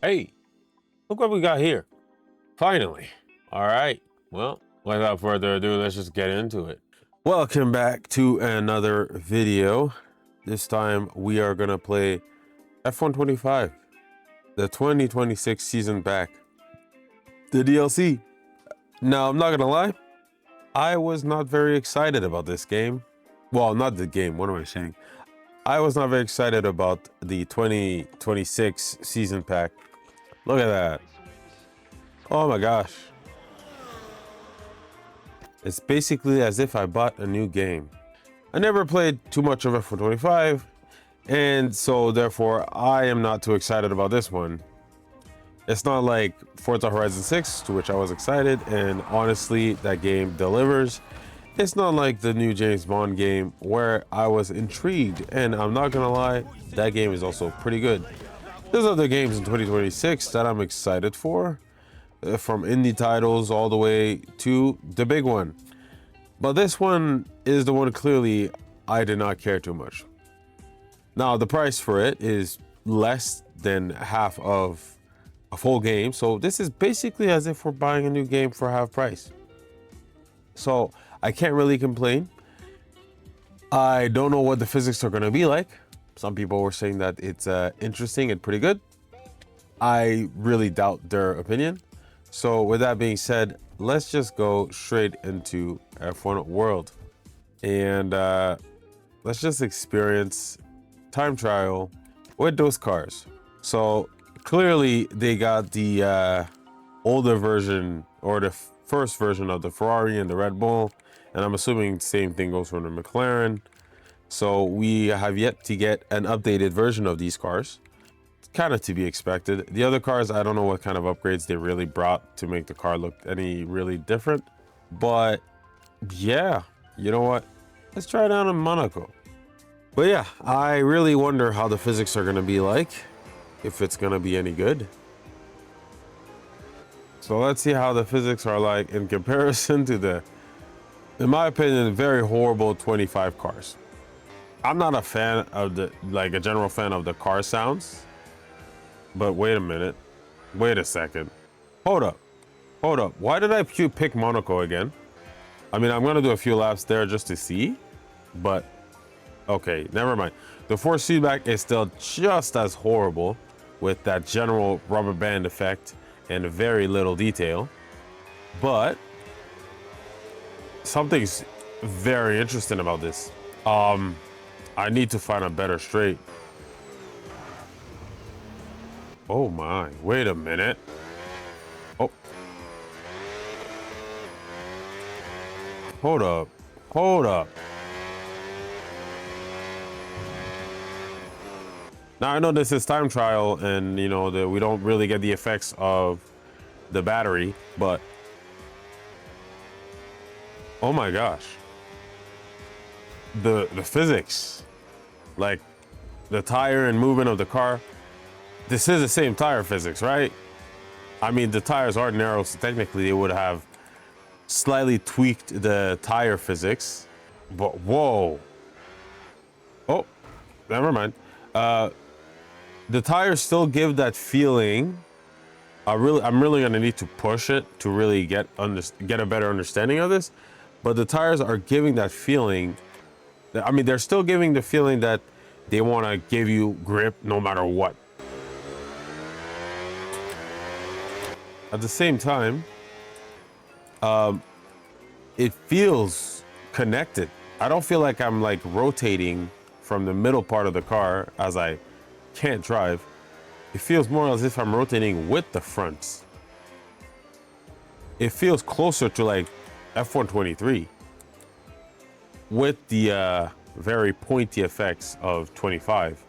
Hey, look what we got here. Finally. All right. Well, without further ado, let's just get into it. Welcome back to another video. This time we are going to play F125, the 2026 season pack, the DLC. Now, I'm not going to lie. I was not very excited about this game. Well, not the game. What am I saying? I was not very excited about the 2026 season pack. Look at that. Oh my gosh. It's basically as if I bought a new game. I never played too much of F125, and so therefore I am not too excited about this one. It's not like Forza Horizon 6, to which I was excited, and honestly, that game delivers. It's not like the new James Bond game where I was intrigued, and I'm not gonna lie, that game is also pretty good. There's other games in 2026 that I'm excited for, from indie titles all the way to the big one. But this one is the one clearly I did not care too much. Now, the price for it is less than half of a full game, so this is basically as if we're buying a new game for half price. So I can't really complain. I don't know what the physics are going to be like. Some people were saying that it's interesting and pretty good. I really doubt their opinion. So with that being said, let's just go straight into F1 World. And let's just experience time trial with those cars. So clearly they got the older version, or the first version of the Ferrari and the Red Bull. And I'm assuming the same thing goes for the McLaren. So we have yet to get an updated version of these cars. It's kind of to be expected. The other cars, I don't know what kind of upgrades they really brought to make the car look any really different. But yeah, you know what? Let's try it out in Monaco. But yeah, I really wonder how the physics are going to be like, if it's going to be any good. So let's see how the physics are like in comparison to the, in my opinion, very horrible 25 cars. I'm not a fan of the, like a general fan of the car sounds. But wait a minute. Wait a second. Hold up. Hold up. Why did I pick Monaco again? I mean, I'm going to do a few laps there just to see. But, okay, never mind. The force feedback is still just as horrible with that general rubber band effect and very little detail. But something's very interesting about this. I need to find a better straight. Oh my, wait a minute. Oh. Hold up. Hold up. Now I know this is time trial and you know that we don't really get the effects of the battery, but oh my gosh. The physics, like the tire and movement of the car, this is the same tire physics, right? I mean, the tires are narrow, so technically they would have slightly tweaked the tire physics, but whoa. Oh, never mind. The tires still give that feeling. I'm really gonna need to push it to really get a better understanding of this, but the tires are giving that feeling. I mean, they're still giving the feeling that they want to give you grip no matter what. At the same time, it feels connected. I don't feel like I'm like rotating from the middle part of the car as I can't drive. It feels more as if I'm rotating with the fronts. It feels closer to like F123 with the very pointy effects of 25.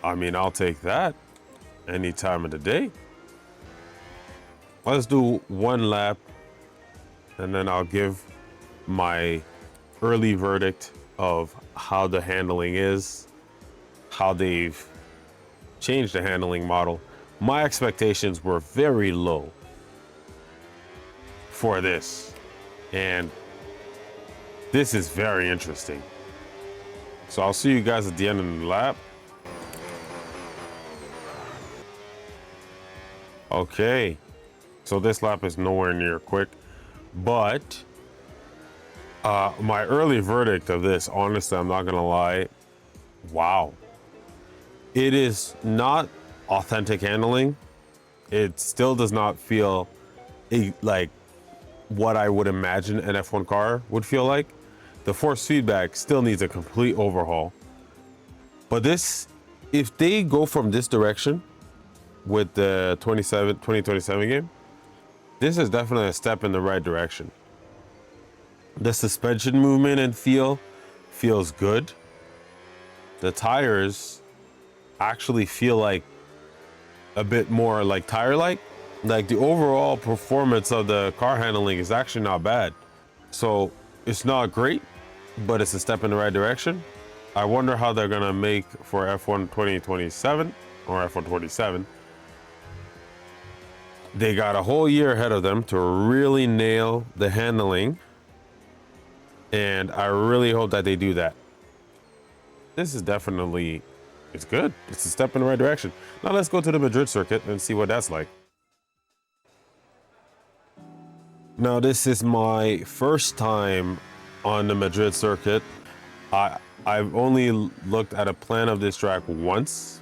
I mean, I'll take that any time of the day. Let's do one lap and then I'll give my early verdict of how the handling is, how they've changed the handling model. My expectations were very low for this, and this is very interesting. So I'll see you guys at the end of the lap. Okay, so this lap is nowhere near quick, but my early verdict of this, honestly, I'm not gonna lie, wow. It is not authentic handling. It still does not feel like what I would imagine an F1 car would feel like. The force feedback still needs a complete overhaul. But this, if they go from this direction with the 2027 game, this is definitely a step in the right direction. The suspension movement and feel feels good. The tires actually feel like a bit more like tire-like. Like the overall performance of the car handling is actually not bad. So it's not great, but it's a step in the right direction. I wonder how they're gonna make for F1 2027 or F1 27. They got a whole year ahead of them to really nail the handling, and I really hope that they do that. This is definitely, it's good. It's a step in the right direction. Now let's go to the Madrid circuit and see what that's like. Now this is my first time on the Madrid circuit. I've only looked at a plan of this track once.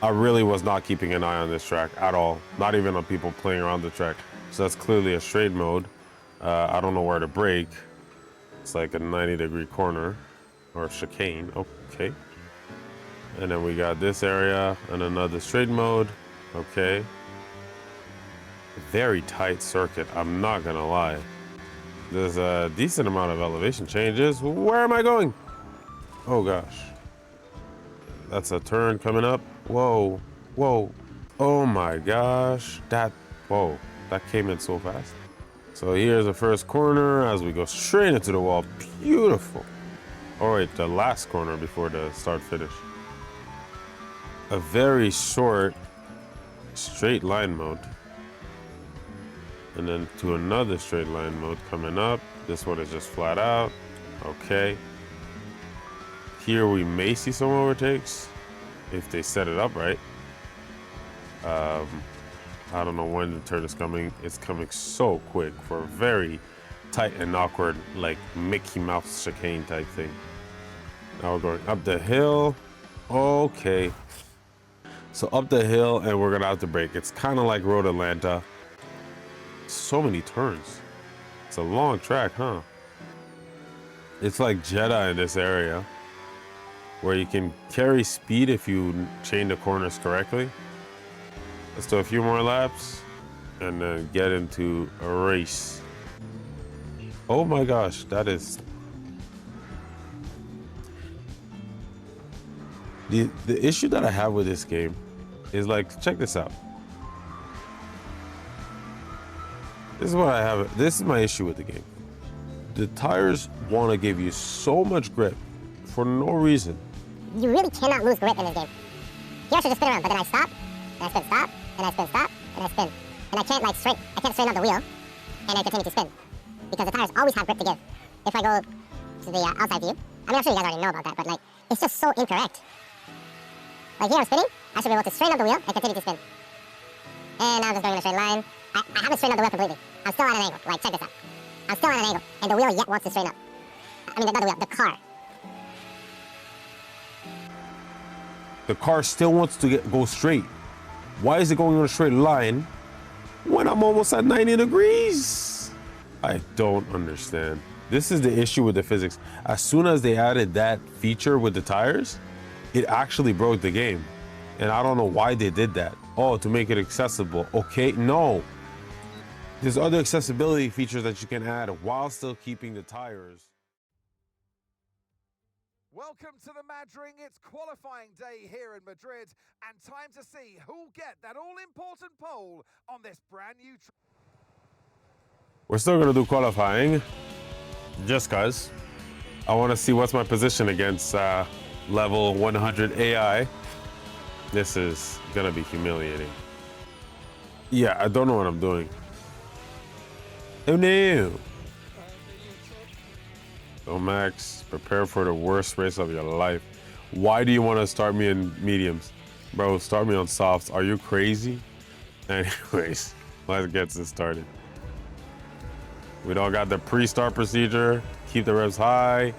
I really was not keeping an eye on this track at all, not even on people playing around the track. So that's clearly a straight mode. I don't know where to brake. It's like a 90-degree corner or chicane. Okay. And then we got this area and another straight mode. Okay. Very tight circuit, I'm not gonna lie. There's a decent amount of elevation changes. Where am I going? Oh gosh. That's a turn coming up. Whoa, whoa. Oh my gosh. Whoa, that came in so fast. So here's the first corner as we go straight into the wall. Beautiful. All right, the last corner before the start finish. A very short straight line mode. And then to another straight line mode coming up. This one is just flat out. Okay. Here we may see some overtakes if they set it up right. I don't know when the turn is coming. It's coming so quick for a very tight and awkward, like Mickey Mouse chicane type thing. Now we're going up the hill. Okay. So up the hill and we're gonna have to brake. It's kind of like Road Atlanta. So many turns. It's a long track, huh? It's like Jeddah in this area, where you can carry speed if you chain the corners correctly. Let's do a few more laps and then get into a race. Oh my gosh, that is... The issue that I have with this game is, like, check this out. This is what I have. This is my issue with the game. The tires want to give you so much grip for no reason. You really cannot lose grip in this game. Here I should just spin around, but then I stop, and I spin stop, and I spin stop, and I spin. And I can't straighten out the wheel, and I continue to spin. Because the tires always have grip to give. If I go to the outside view, I mean, I'm sure you guys already know about that, but like, it's just so incorrect. Like here I'm spinning, I should be able to straighten out the wheel and continue to spin. And now I'm just going in a straight line. I haven't straightened out the wheel completely. I'm still at an angle. Like, check this out. I'm still at an angle, and the wheel yet wants to straighten up. I mean, not the wheel, the car. The car still wants to go straight. Why is it going on a straight line when I'm almost at 90 degrees? I don't understand. This is the issue with the physics. As soon as they added that feature with the tires, it actually broke the game. And I don't know why they did that. Oh, to make it accessible. Okay, no. There's other accessibility features that you can add while still keeping the tires. Welcome to the Madring. It's qualifying day here in Madrid, and time to see who'll get that all-important pole on this brand new track. We're still gonna do qualifying, just cause I want to see what's my position against level 100 AI. This is gonna be humiliating. Yeah, I don't know what I'm doing. Oh no. So Max, prepare for the worst race of your life. Why do you want to start me in mediums? Bro, start me on softs. Are you crazy? Anyways, let's get this started. We don't got the pre-start procedure. Keep the revs high.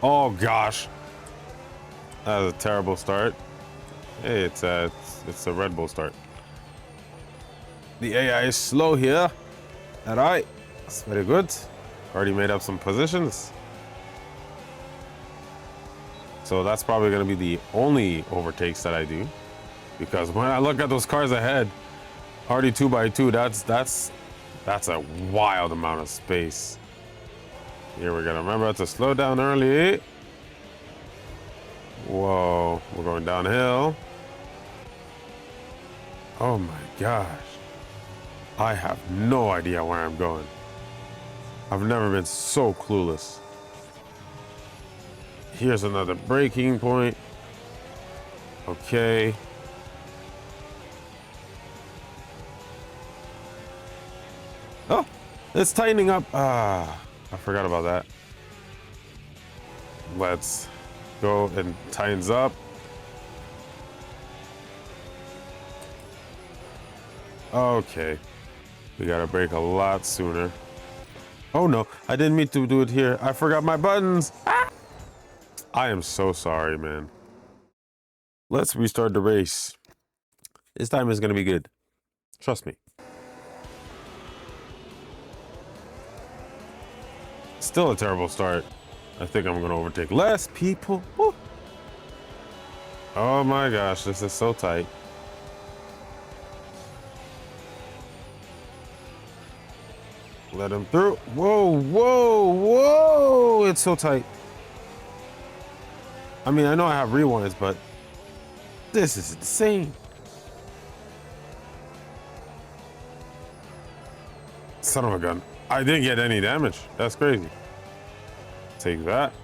Oh gosh, that was a terrible start. Hey, it's a Red Bull start. The AI is slow here. All right, that's very good. Already made up some positions. So that's probably going to be the only overtakes that I do, because when I look at those cars ahead, already 2x2, that's a wild amount of space. Here we're gonna remember to slow down early. Whoa, we're going downhill. Oh my gosh. I have no idea where I'm going. I've never been so clueless. Here's another braking point. Okay. Oh, it's tightening up. I forgot about that. Let's go and tightens up. Okay. We gotta brake a lot sooner. Oh no, I didn't mean to do it here. I forgot my buttons. Ah! I am so sorry, man. Let's restart the race. This time is gonna be good. Trust me. Still a terrible start. I think I'm gonna overtake less people. Woo. Oh my gosh, this is so tight. Let him through. Whoa, whoa, whoa! It's so tight. I mean, I know I have rewinds, but this is insane. Son of a gun. I didn't get any damage. That's crazy. Take that.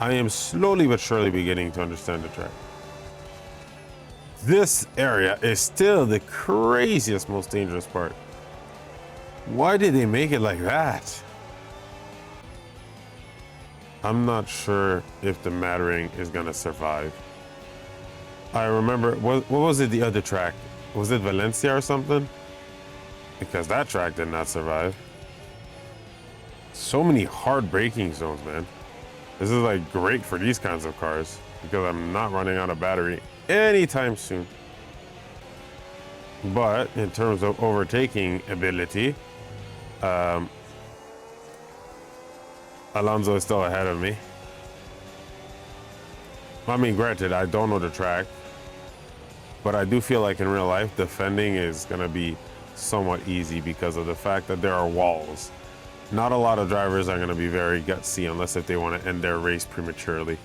I am slowly but surely beginning to understand the track. This area is still the craziest, most dangerous part. Why did they make it like that? I'm not sure if the Mattering is gonna survive. I remember, what was it, the other track? Was it Valencia or something? Because that track did not survive. So many hard braking zones, man. This is like great for these kinds of cars because I'm not running out of battery anytime soon. But in terms of overtaking ability, Alonso is still ahead of me. I mean, granted, I don't know the track, but I do feel like in real life, defending is gonna be somewhat easy because of the fact that there are walls. Not a lot of drivers are gonna be very gutsy unless if they want to end their race prematurely.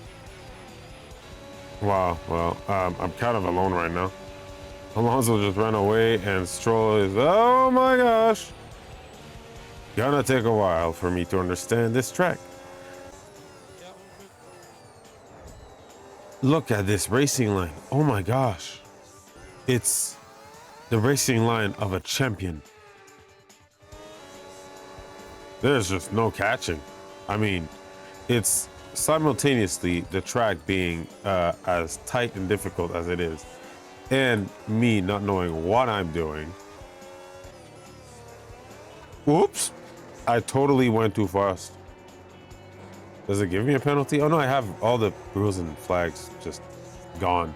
Wow, well, I'm kind of alone right now. Alonso just ran away and Stroll is, oh my gosh. Gonna take a while for me to understand this track. Look at this racing line. Oh my gosh. It's the racing line of a champion. There's just no catching. I mean, it's simultaneously the track being as tight and difficult as it is, and me not knowing what I'm doing. Oops, I totally went too fast. Does it give me a penalty? Oh no, I have all the rules and flags just gone,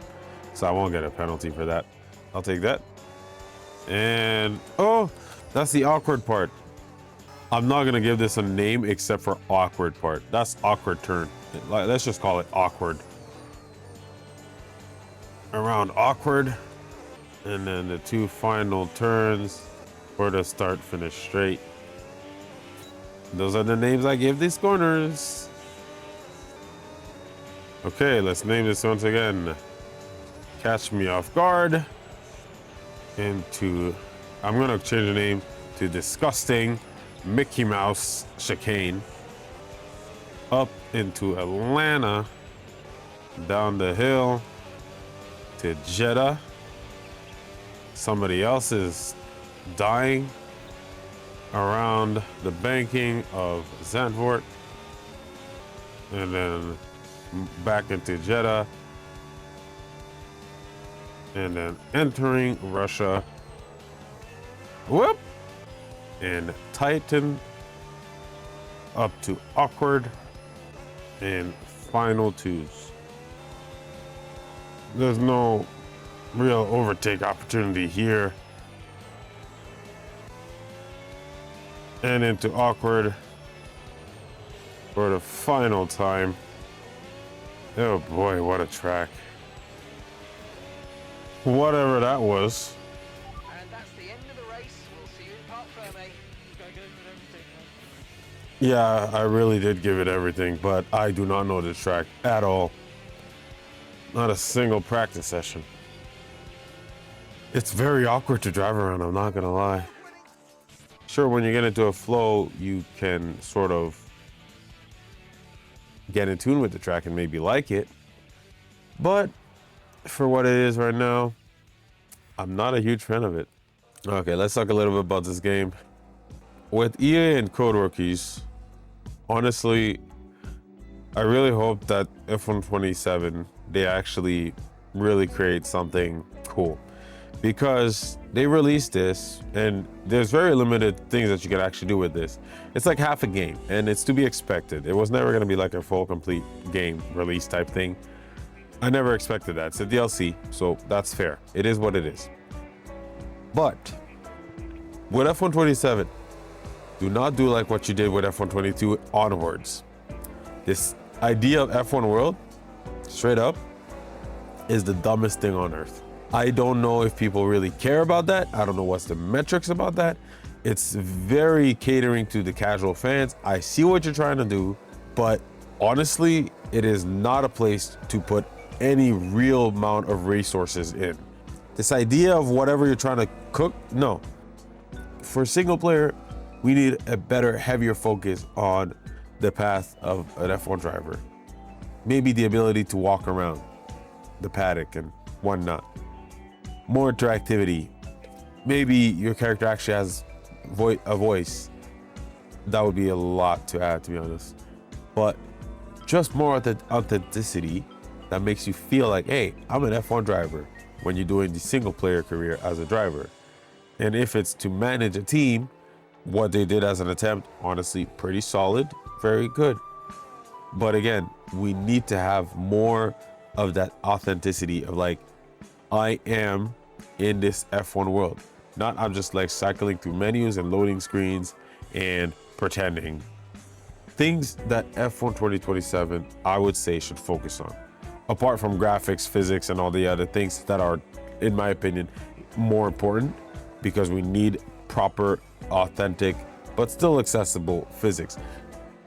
so I won't get a penalty for that. I'll take that. And oh, that's the awkward part. I'm not gonna give this a name except for awkward part. That's awkward turn. Let's just call it awkward. Around awkward, and then the two final turns for the start finish straight. Those are the names I give these corners. Okay, let's name this once again. Catch Me Off Guard. Into, I'm gonna change the name to Disgusting Mickey Mouse Chicane. Up into Atlanta, down the hill to Jeddah. Somebody else is dying around the banking of Zandvoort, and then back into Jeddah, and then entering Russia. Whoop! And Titan up to awkward and final twos. There's no real overtake opportunity here. And into awkward for the final time. Oh boy, what a track. Whatever that was. And that's the end of the race. We'll see you in Parc Ferme. Yeah, I really did give it everything, but I do not know this track at all. Not a single practice session. It's very awkward to drive around, I'm not gonna lie. Sure, when you get into a flow, you can sort of get in tune with the track and maybe like it. But for what it is right now, I'm not a huge fan of it. Okay, let's talk a little bit about this game. With EA and Code Rookies, honestly, I really hope that F1 27, they actually really create something cool. Because they released this and there's very limited things that you can actually do with this. It's like half a game and it's to be expected. It was never gonna be like a full complete game release type thing. I never expected that. It's a DLC, so that's fair. It is what it is. But with F1 27, do not do like what you did with F1 22 onwards. This idea of F1 World, straight up, is the dumbest thing on earth. I don't know if people really care about that. I don't know what's the metrics about that. It's very catering to the casual fans. I see what you're trying to do, but honestly, it is not a place to put any real amount of resources in. This idea of whatever you're trying to cook, no. For single player, we need a better, heavier focus on the path of an F1 driver. Maybe the ability to walk around the paddock and whatnot. More interactivity. Maybe your character actually has a voice. That would be a lot to add, to be honest. But just more authenticity that makes you feel like, hey, I'm an F1 driver when you're doing the single player career as a driver. And if it's to manage a team, what they did as an attempt, honestly, pretty solid, very good. But again, we need to have more of that authenticity of like, I am in this F1 world. Not I'm just like cycling through menus and loading screens and pretending. Things that F1 2027, I would say, should focus on. Apart from graphics, physics, and all the other things that are, in my opinion, more important, because we need proper, authentic, but still accessible physics.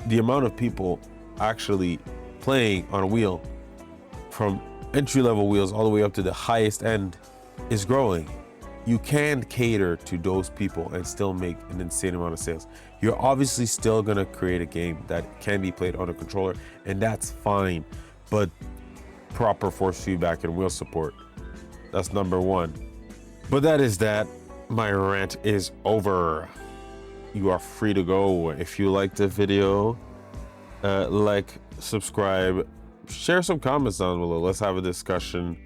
The amount of people actually playing on a wheel, from entry-level wheels all the way up to the highest end, is growing. You can cater to those people and still make an insane amount of sales. You're obviously still gonna create a game that can be played on a controller, and that's fine, but proper force feedback and wheel support, that's number one. But that is that. My rant is over. You are free to go. If you liked the video, like, subscribe, share some comments down below. Let's have a discussion,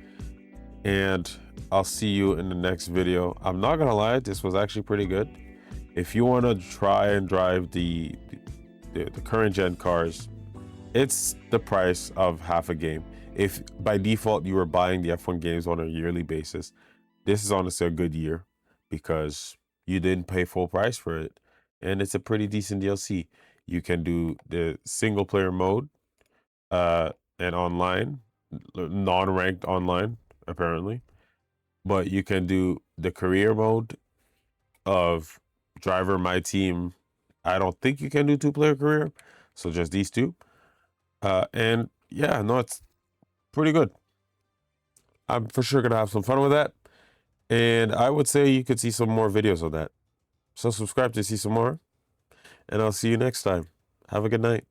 and I'll see you in the next video. I'm not gonna lie, this was actually pretty good. If you want to try and drive the current gen cars, it's the price of half a game. If by default you were buying the F1 games on a yearly basis, this is honestly a good year because you didn't pay full price for it, and it's a pretty decent DLC. You can do the single player mode and online, non-ranked online apparently, but you can do the career mode of driver my team. I don't think you can do two-player career, so just these two. And yeah, no, it's pretty good. I'm for sure gonna have some fun with that, and I would say you could see some more videos of that. So subscribe to see some more, and I'll see you next time. Have a good night.